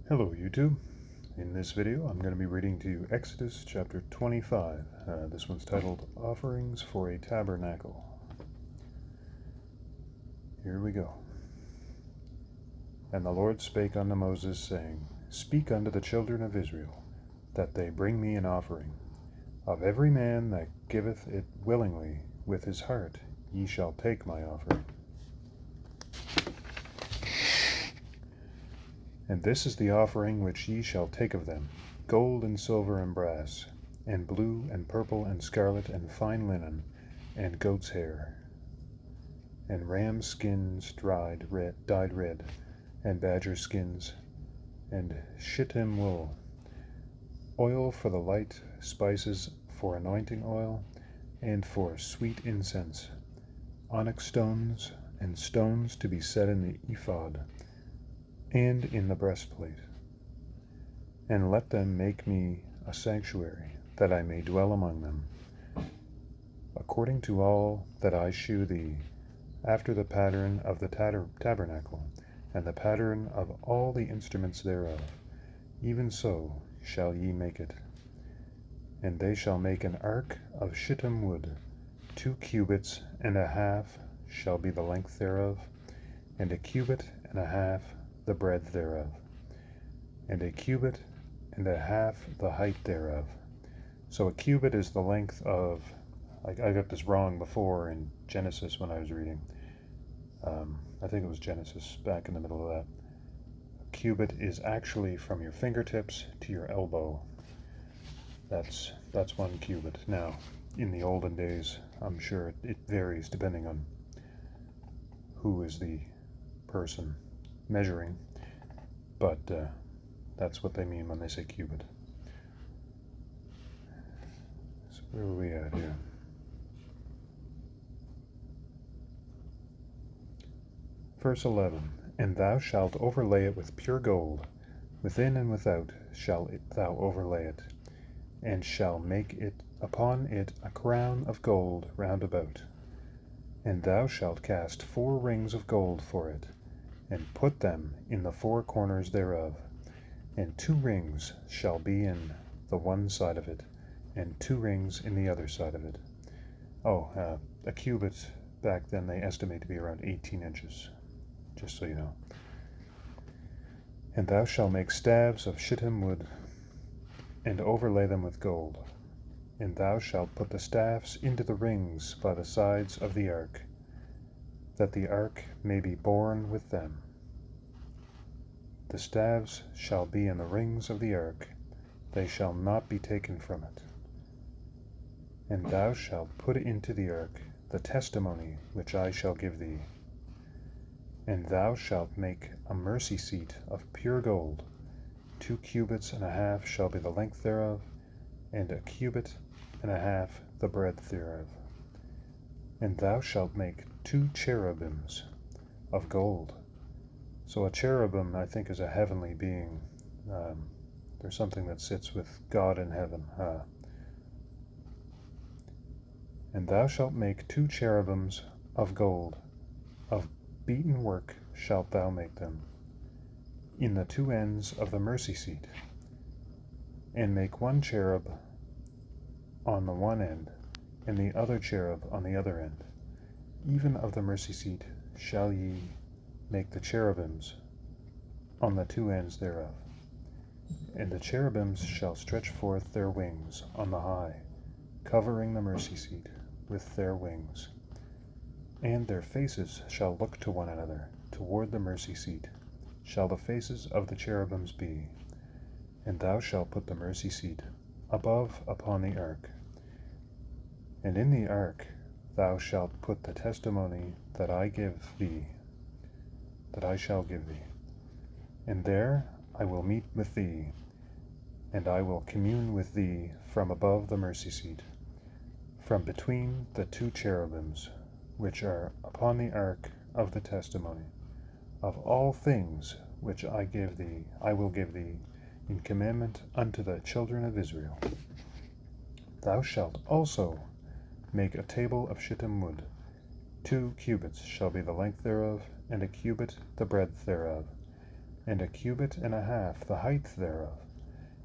Hello YouTube. In this video I'm going to be reading to you Exodus chapter 25. This one's titled Offerings for a Tabernacle. Here we go. And the Lord spake unto Moses, saying, Speak unto the children of Israel, that they bring me an offering. Of every man that giveth it willingly with his heart, ye shall take my offering. And this is the offering which ye shall take of them, gold and silver and brass, and blue and purple and scarlet and fine linen, and goat's hair, and ram skins dyed red, and badger skins, and shittim wool, oil for the light, spices for anointing oil, and for sweet incense, onyx stones, and stones to be set in the ephod, and in the breastplate. And let them make me a sanctuary, that I may dwell among them, according to all that I shew thee, after the pattern of the tabernacle, and the pattern of all the instruments thereof, even so shall ye make it. And they shall make an ark of shittim wood, 2 cubits and a half shall be the length thereof, and a cubit and a half the breadth thereof, and a cubit and a half the height thereof. So a cubit is the length of, I got this wrong before in Genesis when I was reading. I think it was Genesis, back in the middle of that. A cubit is actually from your fingertips to your elbow. That's 1 cubit. Now, in the olden days, I'm sure it varies depending on who is the person measuring, but that's what they mean when they say cubit. So where are we at here? Verse 11, And thou shalt overlay it with pure gold, within and without shalt thou overlay it, and shall make it upon it a crown of gold round about. And thou shalt cast 4 rings of gold for it, and put them in the 4 corners thereof, and 2 rings shall be in the one side of it, and 2 rings in the other side of it. A cubit back then they estimate to be around 18 inches, just so you know. And thou shalt make staves of shittim wood, and overlay them with gold. And thou shalt put the staffs into the rings by the sides of the ark, that the ark may be borne with them. The staves shall be in the rings of the ark, they shall not be taken from it. And thou shalt put into the ark the testimony which I shall give thee. And thou shalt make a mercy seat of pure gold, 2 cubits and a half shall be the length thereof, and a cubit and a half the breadth thereof. And thou shalt make 2 cherubims of gold. So a cherubim, I think, is a heavenly being. There's something that sits with God in heaven. And thou shalt make 2 cherubims of gold, of beaten work shalt thou make them, in the 2 ends of the mercy seat, and make 1 cherub on the one end, and the other cherub on the other end. Even of the mercy seat shall ye make the cherubims on the 2 ends thereof. And the cherubims shall stretch forth their wings on the high, covering the mercy seat with their wings. And their faces shall look to one another, toward the mercy seat shall the faces of the cherubims be. And thou shalt put the mercy seat above upon the ark. And in the ark thou shalt put the testimony that I shall give thee. And there I will meet with thee, and I will commune with thee from above the mercy seat, from between the 2 cherubims, which are upon the ark of the testimony, of all things which I will give thee in commandment unto the children of Israel. Thou shalt also make a table of shittim wood, 2 cubits shall be the length thereof, and a cubit the breadth thereof, and 1.5 cubits the height thereof.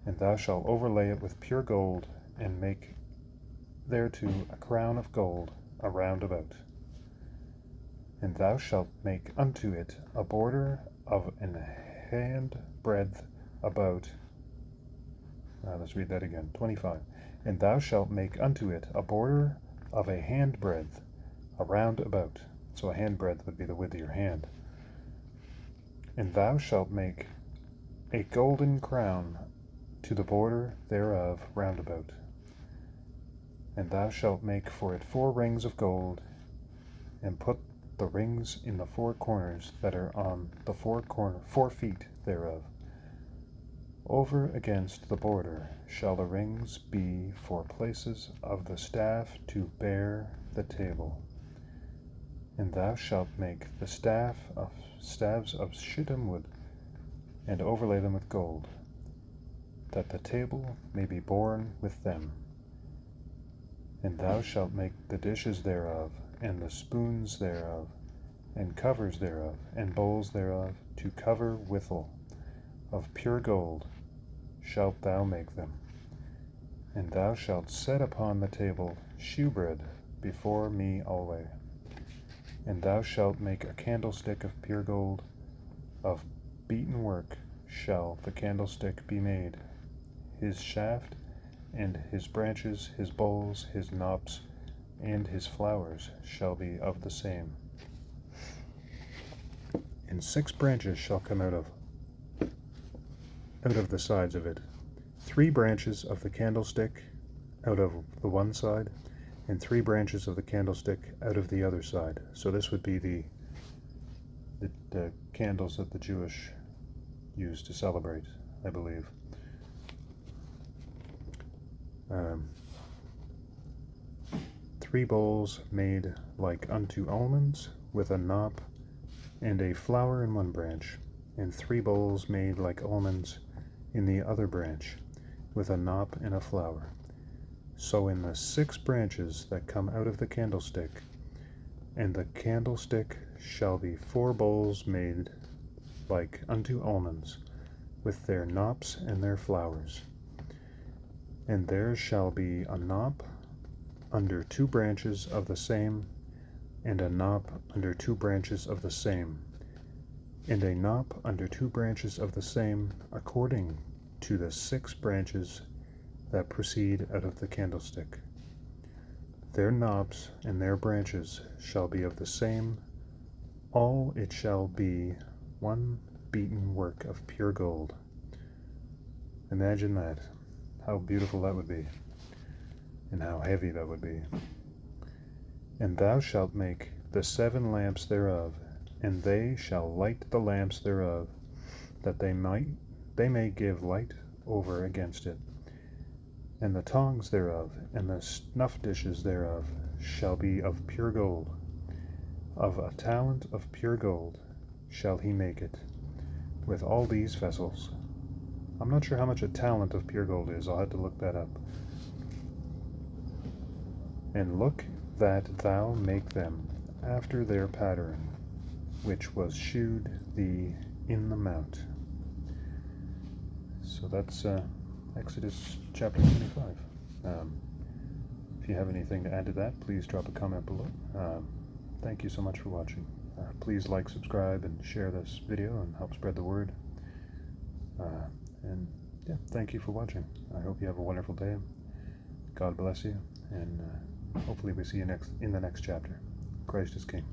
And thou shalt overlay it with pure gold, and make thereto a crown of gold around about. And thou shalt make unto it a border of an hand breadth about. Let's read that again. 25. And thou shalt make unto it a border of a hand breadth around about. So a hand breadth would be the width of your hand. And thou shalt make a golden crown to the border thereof round about. And thou shalt make for it 4 rings of gold, and put the rings in the 4 corners that are on the 4 feet thereof. Over against the border shall the rings be for places of the staff to bear the table. And thou shalt make the staves of shittim wood, and overlay them with gold, that the table may be borne with them. And thou shalt make the dishes thereof, and the spoons thereof, and covers thereof, and bowls thereof, to cover withal. Of pure gold shalt thou make them. And thou shalt set upon the table shewbread before me alway. And thou shalt make a candlestick of pure gold, of beaten work shall the candlestick be made. His shaft, and his branches, his bowls, his knops, and his flowers shall be of the same. And 6 branches shall come out of the sides of it, 3 branches of the candlestick out of the one side, and 3 branches of the candlestick out of the other side. So this would be the candles that the Jewish used to celebrate, I believe. 3 bowls made like unto almonds, with a knop and a flower in one branch, and 3 bowls made like almonds in the other branch, with a knop and a flower. So in the 6 branches that come out of the candlestick, and the candlestick shall be 4 bowls made like unto almonds, with their knops and their flowers. And there shall be a knop under 2 branches of the same, and a knop under 2 branches of the same, and a knop under 2 branches of the same, according to the 6 branches that proceed out of the candlestick. Their knops and their branches shall be of the same, all it shall be one beaten work of pure gold. Imagine that. How beautiful that would be, and how heavy that would be. And thou shalt make the 7 lamps thereof, and they shall light the lamps thereof, that they may give light over against it. And the tongs thereof, and the snuff dishes thereof, shall be of pure gold. Of a talent of pure gold shall he make it, with all these vessels. I'm not sure how much a talent of pure gold is. I'll have to look that up. And look that thou make them after their pattern, which was shewed thee in the mount. So that's Exodus chapter 25. If you have anything to add to that, please drop a comment below. Thank you so much for watching. Please like, subscribe, and share this video and help spread the word. And yeah, thank you for watching. I hope you have a wonderful day. God bless you, and hopefully we see you in the next chapter. Christ is King.